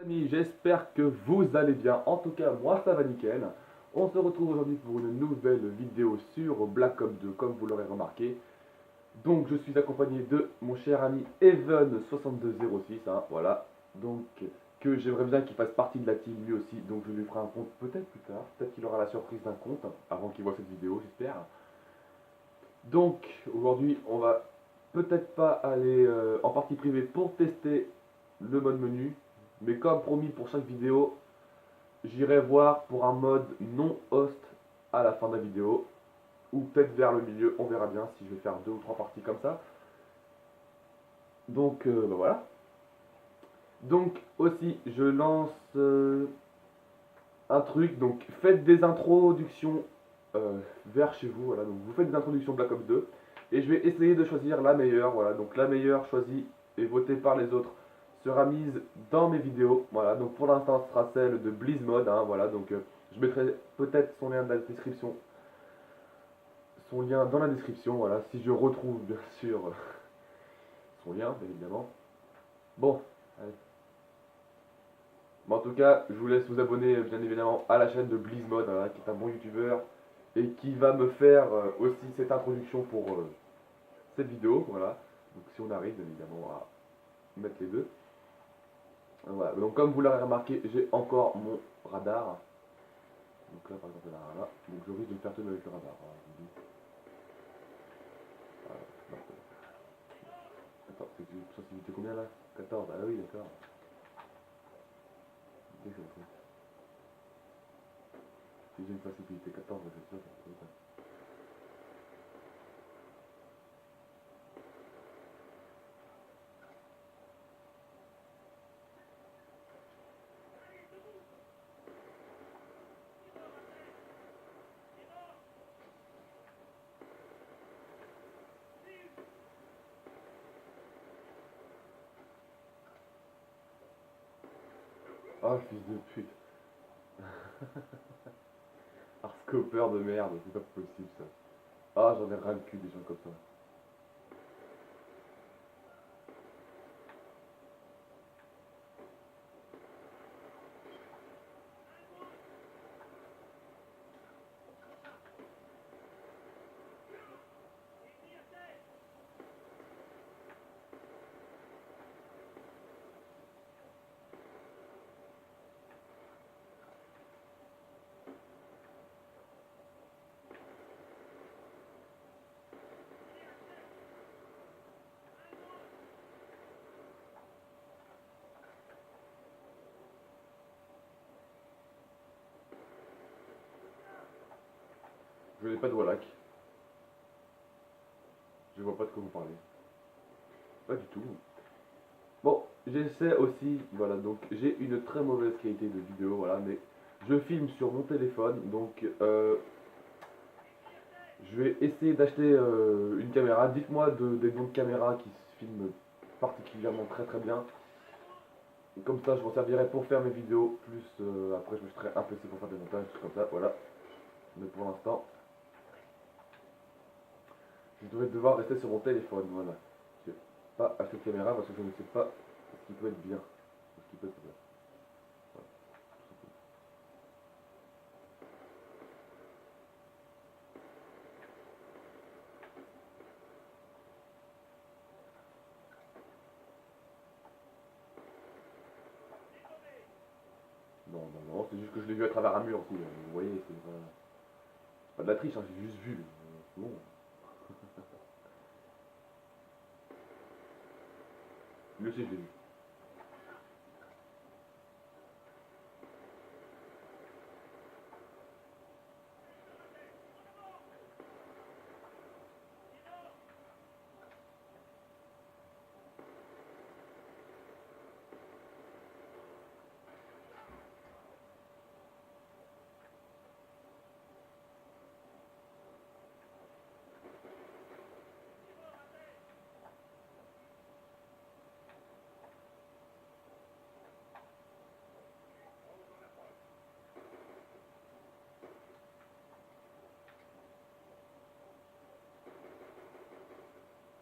Amis, j'espère que vous allez bien. En tout cas, moi ça va nickel. On se retrouve aujourd'hui pour une nouvelle vidéo sur Black Ops 2, comme vous l'aurez remarqué. Donc, je suis accompagné de mon cher ami Even6206, hein, voilà. Donc, que j'aimerais bien qu'il fasse partie de la team lui aussi. Donc, je lui ferai un compte peut-être plus tard. Peut-être qu'il aura la surprise d'un compte avant qu'il voit cette vidéo, j'espère. Donc, aujourd'hui, on va peut-être pas aller en partie privée pour tester le mode menu. Mais comme promis pour chaque vidéo, j'irai voir pour un mode non host à la fin de la vidéo. Ou peut-être vers le milieu, on verra bien si je vais faire 2 ou 3 parties comme ça. Donc bah voilà. Donc aussi je lance un truc, donc faites des introductions vers chez vous, voilà, donc vous faites des introductions Black Ops 2. Et je vais essayer de choisir la meilleure, voilà, donc la meilleure choisie et votée par les autres sera mise dans mes vidéos, voilà, donc pour l'instant ce sera celle de BlizzMod, hein, voilà, donc je mettrai peut-être son lien dans la description, voilà, si je retrouve bien sûr son lien, bien évidemment. Bon, allez. Mais en tout cas, je vous laisse vous abonner bien évidemment à la chaîne de BlizzMod, voilà, qui est un bon youtubeur et qui va me faire aussi cette introduction pour cette vidéo, voilà. Donc si on arrive bien évidemment à mettre les deux. Voilà. Donc comme vous l'aurez remarqué, j'ai encore mon radar. Donc là par exemple là, donc je risque de me faire tenir avec le radar. Voilà, je vous dis. Voilà. Non, attends, c'est sensibilité combien là? 14, ah oui d'accord. Si j'ai une sensibilité 14, c'est sûr, c'est ça. Oh fils de pute. Hardscoper de merde, c'est pas possible ça. Ah j'en ai ras le cul des gens comme ça. Je n'ai pas de Wallach. Je vois pas de quoi vous parlez. Pas du tout. Bon, j'essaie aussi, voilà, donc j'ai une très mauvaise qualité de vidéo, voilà, mais je filme sur mon téléphone, donc je vais essayer d'acheter une caméra. Dites-moi des noms de caméras qui se filment particulièrement très très bien. Et comme ça, je m'en servirai pour faire mes vidéos, plus après je me ferai un PC pour faire des montages, tout comme ça, voilà. Mais pour l'instant, je devrais devoir rester sur mon téléphone, voilà. Je vais pas acheter de caméra parce que je ne sais pas ce qui peut être bien, ce qui peut être bien. Voilà. Non, non, non, c'est juste que je l'ai vu à travers un mur aussi, vous voyez, c'est pas de la triche, hein, j'ai juste vu. C'est bon. Lui aussi je l'ai vu.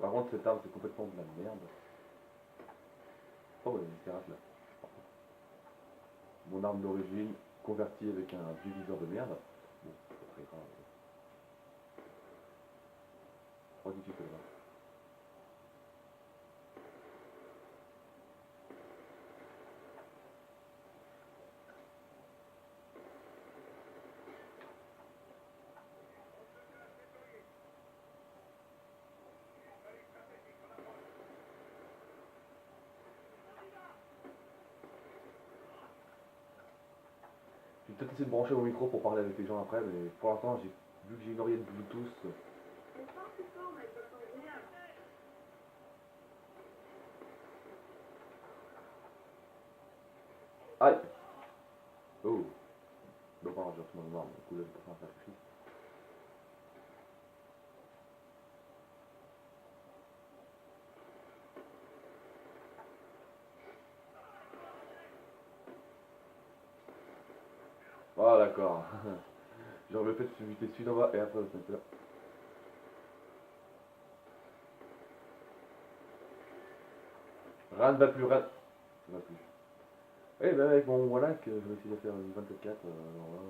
Par contre, cette arme, c'est complètement de la merde. Oh, ouais, il y a une carafe là. mon arme d'origine convertie avec un diviseur de merde. Bon, c'est pas très grave. 3 digits là. Je vais peut-être essayer de brancher mon micro pour parler avec les gens après, mais pour l'instant, vu que j'ai une oreillette Bluetooth. Aïe! Oh! Donc, non, j'ai reçu mon arme, du coup, là, je peux faire un sacrifice. Ah, d'accord. J'aurais fait éviter celui d'en bas et après le sniper. Rien ne va plus, rien. Ça va plus. Eh ben, avec mon voilà que je vais essayer de faire une 24, alors là.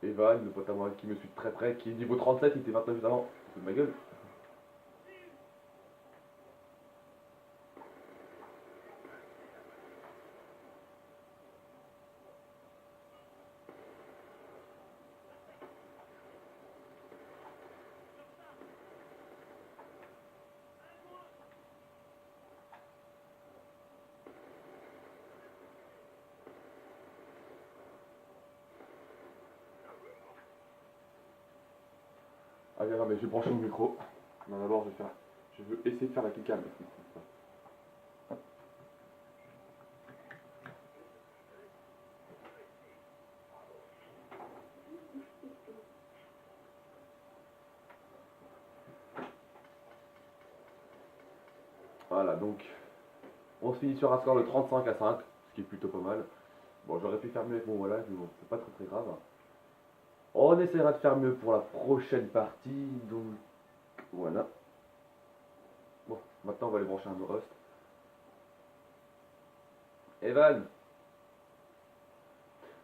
Evan, le pote à moi qui me suit de très près, qui est niveau 37, il était 29 juste avant. C'est de ma gueule. Ah, viens, mais je vais brancher mon micro. Non, d'abord, je veux essayer de faire la killcam. Voilà, donc, on se finit sur un score de 35-5, ce qui est plutôt pas mal. Bon, j'aurais pu faire mieux avec mon voilà, mais bon, c'est pas très très grave. On essaiera de faire mieux pour la prochaine partie, donc voilà. Bon, maintenant on va aller brancher un host. Evan,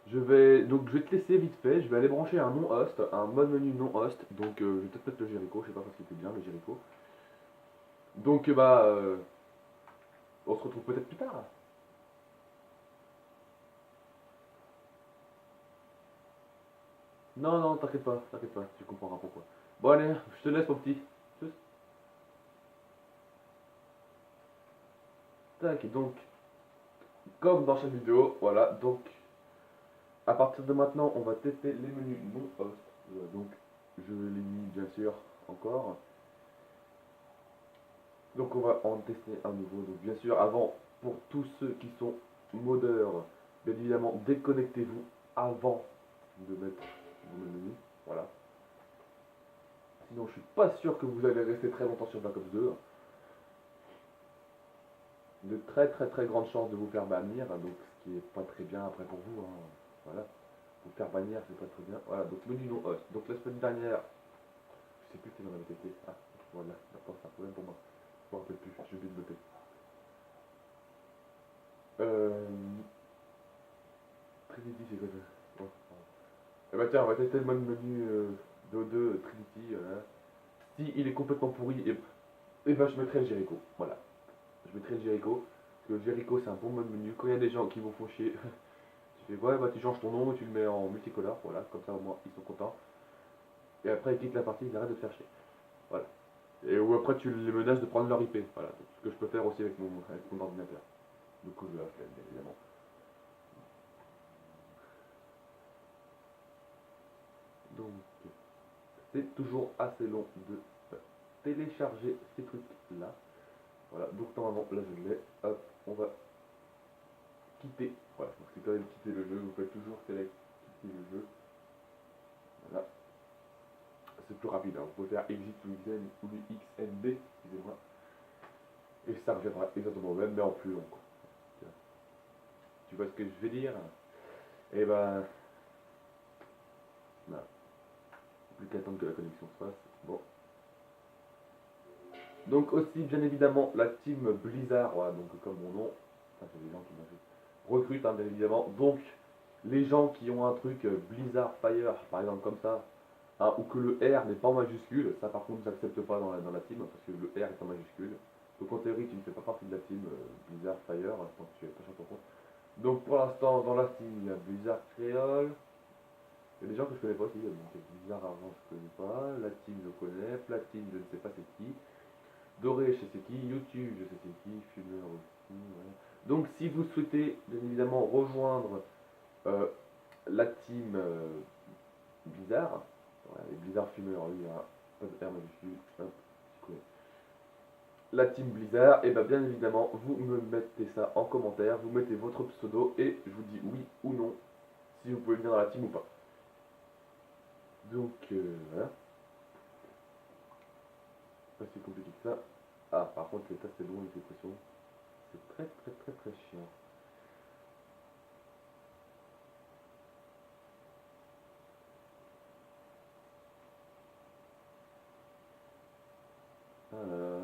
je vais te laisser vite fait, je vais aller brancher un non-host, un mode menu non-host, donc je vais peut-être mettre le Jericho, je sais pas parce qu'il était bien le Jericho. Donc on se retrouve peut-être plus tard. Non, non, t'inquiète pas, tu comprendras pourquoi. Bon allez, je te laisse mon petit. Tchuss. Tac, donc, comme dans chaque vidéo, voilà, donc, à partir de maintenant, on va tester les menus non-host. Donc, je l'ai mis bien sûr encore. Donc on va en tester un nouveau. Donc bien sûr, avant, pour tous ceux qui sont modeurs, bien évidemment, déconnectez-vous avant de mettre vos menus. Voilà. Sinon, je suis pas sûr que vous allez rester très longtemps sur Black Ops 2. De très très très grandes chances de vous faire bannir, donc ce qui est pas très bien après pour vous. Hein. Voilà. Vous faire bannir, c'est pas très bien. Voilà, donc menu non host. Donc la semaine dernière, je sais plus qui en avait été. Ah, voilà, d'accord, c'est un problème pour moi. Je me rappelle plus, j'ai oublié de noter. Euh, Trinity, c'est quoi ça? Oh, eh bah tiens, on va tester le mode menu d'O2 Trinity. Si il est complètement pourri, et ben je mettrai le Jericho. Voilà. Je mettrai le Jericho. Parce que le Jericho, c'est un bon mode menu. Quand il y a des gens qui vous font chier, tu fais ouais, bah tu changes ton nom et tu le mets en multicolore. Voilà, comme ça au moins ils sont contents. Et après ils quittent la partie, ils arrêtent de te faire chier. Voilà. Et ou après tu les menaces de prendre leur IP. Voilà. Donc, ce que je peux faire aussi avec mon ordinateur. Du coup, je la flemme, bien évidemment. Donc, c'est toujours assez long de télécharger ces trucs-là. Voilà, donc normalement, là je l'ai. Hop, on va quitter. Voilà, donc c'est quand même quitter le jeu. Vous faites toujours select quitter le jeu. Voilà, c'est plus rapide. Hein. Vous pouvez faire exit ou XNB, excusez-moi. Et ça reviendra exactement au même, mais en plus long. Quoi. Tu vois ce que je vais dire? Et ben, non. Plus qu'à attendre que la connexion se fasse. Bon. Donc aussi bien évidemment la team Blizzard, voilà, donc comme mon nom, ça c'est des gens qui recrutent hein, bien évidemment. Donc les gens qui ont un truc Blizzard Fire par exemple comme ça, hein, ou que le R n'est pas en majuscule, ça par contre j'accepte pas dans la team parce que le R est en majuscule. Donc en théorie tu ne fais pas partie de la team Blizzard Fire, tant que tu es pas sur ton compte. Donc pour l'instant dans la team il y a Blizzard Créole. Il y a des gens que je connais pas aussi, donc Blizzard Argent je connais pas, la team je connais, Platine je ne sais pas c'est qui. Doré, je sais c'est qui, YouTube, je sais c'est qui, Fumeur aussi, voilà. Donc si vous souhaitez bien évidemment rejoindre euh, la team Blizzard, voilà, les Blizzard Fumeur, oui, hein, pas de R majuscule, hop, tu connais. La team Blizzard, et bien évidemment, vous me mettez ça en commentaire, vous mettez votre pseudo et je vous dis oui ou non si vous pouvez venir dans la team ou pas. Donc voilà, pas si compliqué que ça. Ah, par contre, les tas c'est long avec les pressions. C'est très très très très chiant. Euh,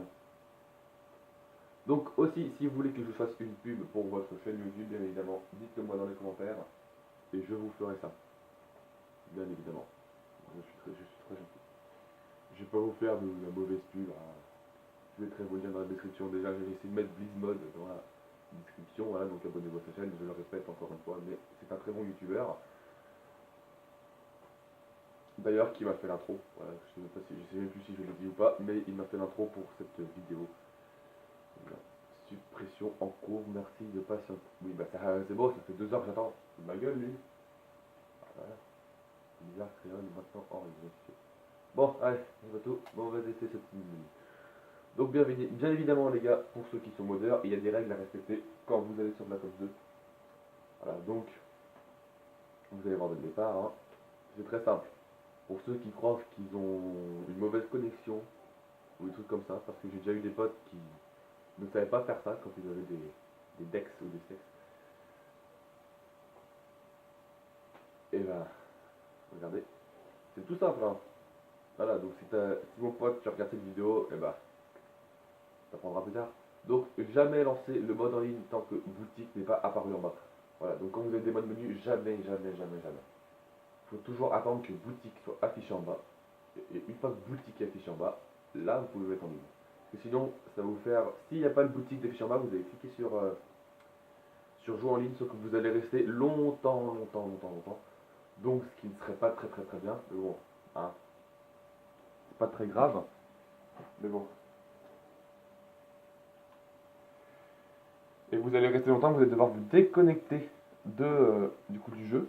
Donc aussi, si vous voulez que je fasse une pub pour votre chaîne YouTube, bien évidemment, dites-le moi dans les commentaires et je vous ferai ça. Bien évidemment. Je suis très gentil. Je vais pas vous faire de la mauvaise pub, hein. Je mettrai vos liens dans la description. Déjà, j'ai essayé de mettre Blizzmod dans la description, voilà, donc abonnez-vous à sa chaîne, je le répète encore une fois, mais c'est un très bon youtubeur. D'ailleurs, qui m'a fait l'intro, voilà, je sais même plus si je l'ai dit ou pas, mais il m'a fait l'intro pour cette vidéo. Voilà. Suppression en cours, merci de patienter. Oui, c'est bon, ça fait 2 heures que j'attends. Ma gueule, lui. Voilà. Bizarre, créole, maintenant enregistré. Bon, allez, on va tout. Bon, on va tester cette minute. Donc, bien évidemment, les gars, pour ceux qui sont modeurs, il y a des règles à respecter quand vous allez sur Black Ops 2. Voilà, donc, vous allez voir dès le départ, hein. C'est très simple. Pour ceux qui croient qu'ils ont une mauvaise connexion ou des trucs comme ça, parce que j'ai déjà eu des potes qui ne savaient pas faire ça quand ils avaient des dex ou des sex. Et ben, regardez, c'est tout simple, hein. Voilà, donc si mon pote tu regardes cette vidéo, et bah, ça prendra plus tard. Donc jamais lancer le mode en ligne tant que boutique n'est pas apparu en bas. Voilà, donc quand vous avez des modes menus, jamais, jamais, jamais, jamais. Il faut toujours attendre que boutique soit affiché en bas. Et une fois que boutique est affiché en bas, là vous pouvez mettre en ligne. Parce que sinon, ça va vous faire. S'il n'y a pas de boutique d'affiché en bas, vous allez cliquer sur jouer en ligne, sauf que vous allez rester longtemps, longtemps, longtemps, longtemps. Donc ce qui ne serait pas très très très bien. Mais bon, hein, c'est pas très grave. Mais bon. Et vous allez rester longtemps, vous allez devoir vous déconnecter du coup du jeu.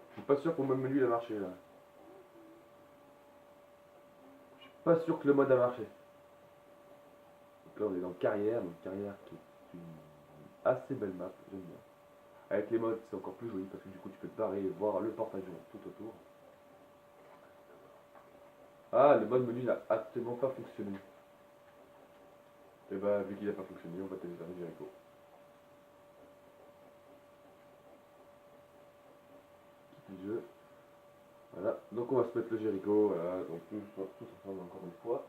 Je suis pas sûr que mon menu il a marché là. Je suis pas sûr que le mode a marché. Donc là on est dans carrière, donc carrière qui est une assez belle map, j'aime bien. Avec les modes c'est encore plus joli parce que du coup tu peux te barrer et voir le portage tout autour. Ah, le mode menu n'a absolument pas fonctionné. Et bah vu qu'il n'a pas fonctionné, on va télécharger Jericho. Quitte le jeu. Voilà, donc on va se mettre le Jericho, voilà, donc tous ensemble encore une fois.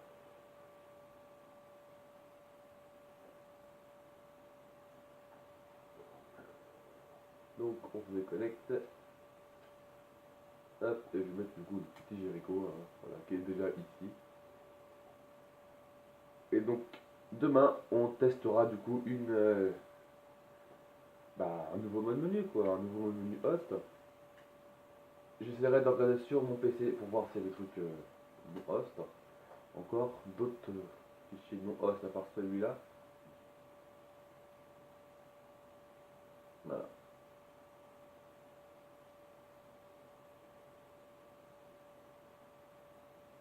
Donc on se déconnecte. Hop, et je vais mettre du coup le petit Jericho, hein, voilà, qui est déjà ici. Et donc demain on testera du coup un nouveau mode menu quoi, un nouveau mode menu host. J'essaierai de regarder sur mon PC pour voir s'il y a des trucs non host. Encore d'autres fichiers non host à part celui-là. Voilà.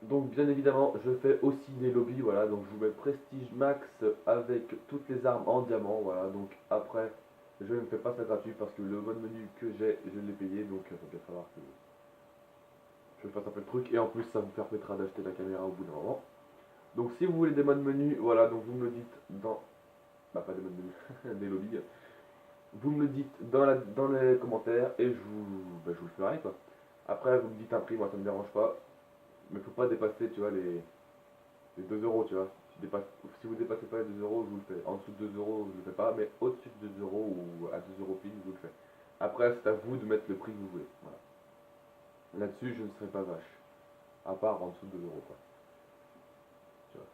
Donc bien évidemment je fais aussi des lobbies, voilà, donc je vous mets prestige max avec toutes les armes en diamant, voilà, donc après je ne fais pas ça gratuit parce que le mode menu que j'ai, je l'ai payé, donc il va bien falloir que je fasse un peu de trucs et en plus ça vous permettra d'acheter la caméra au bout d'un moment. Donc si vous voulez des modes menus, voilà, donc vous me le dites dans, pas des modes menus, des lobbies, vous me le dites dans les commentaires et je vous le ferai quoi. Après vous me dites un prix, moi ça me dérange pas, mais faut pas dépasser, tu vois, les C'est 2 euros, tu vois. Si vous dépassez pas les 2 euros, je vous le fais. En dessous de 2 euros, je le fais pas, mais au-dessus de 2 euros ou à 2 euros pile, je vous le fais. Après, c'est à vous de mettre le prix que vous voulez. Voilà. Là-dessus, je ne serai pas vache. À part en dessous de 2 euros, quoi. Tu vois.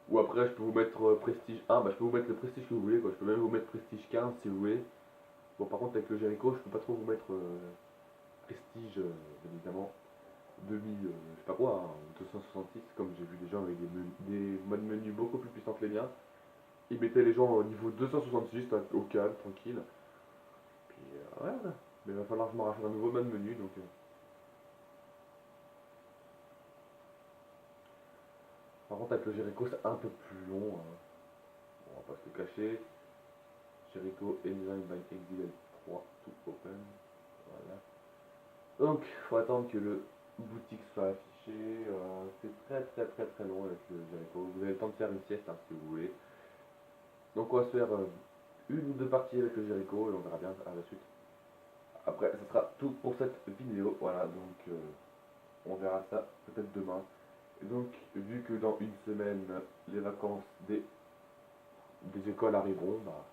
Ou après, je peux vous mettre Prestige 1, bah, je peux vous mettre le Prestige que vous voulez, quoi. Je peux même vous mettre Prestige 15 si vous voulez. Bon, par contre, avec le Jericho, je peux pas trop vous mettre Prestige, bien évidemment. 2000, je sais pas quoi, hein, 266, comme j'ai vu des gens avec des modes menu beaucoup plus puissants que les miens. Ils mettaient les gens au niveau 266, au calme, tranquille. Puis ouais, voilà. Mais il va falloir que je me rachète un nouveau mode menu, donc... Par contre, avec le Jericho, c'est un peu plus long. Hein. Bon, on va pas se le cacher. Jericho Enzyme by Exile 3, tout open. Voilà. Donc, faut attendre que le boutique soit affiché. C'est très long avec le Jericho. Vous avez le temps de faire une sieste hein, si vous voulez. Donc, on va se faire une ou deux parties avec le Jericho et on verra bien à la suite. Après, ce sera tout pour cette vidéo. Voilà, donc on verra ça peut-être demain. Et donc, vu que dans une semaine, les vacances des écoles arriveront, bah,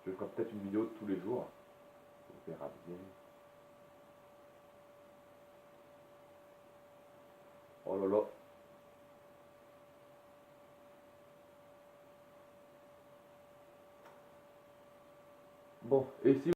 je ferai peut-être une vidéo tous les jours. On verra bien. Oh là là. Bon, et si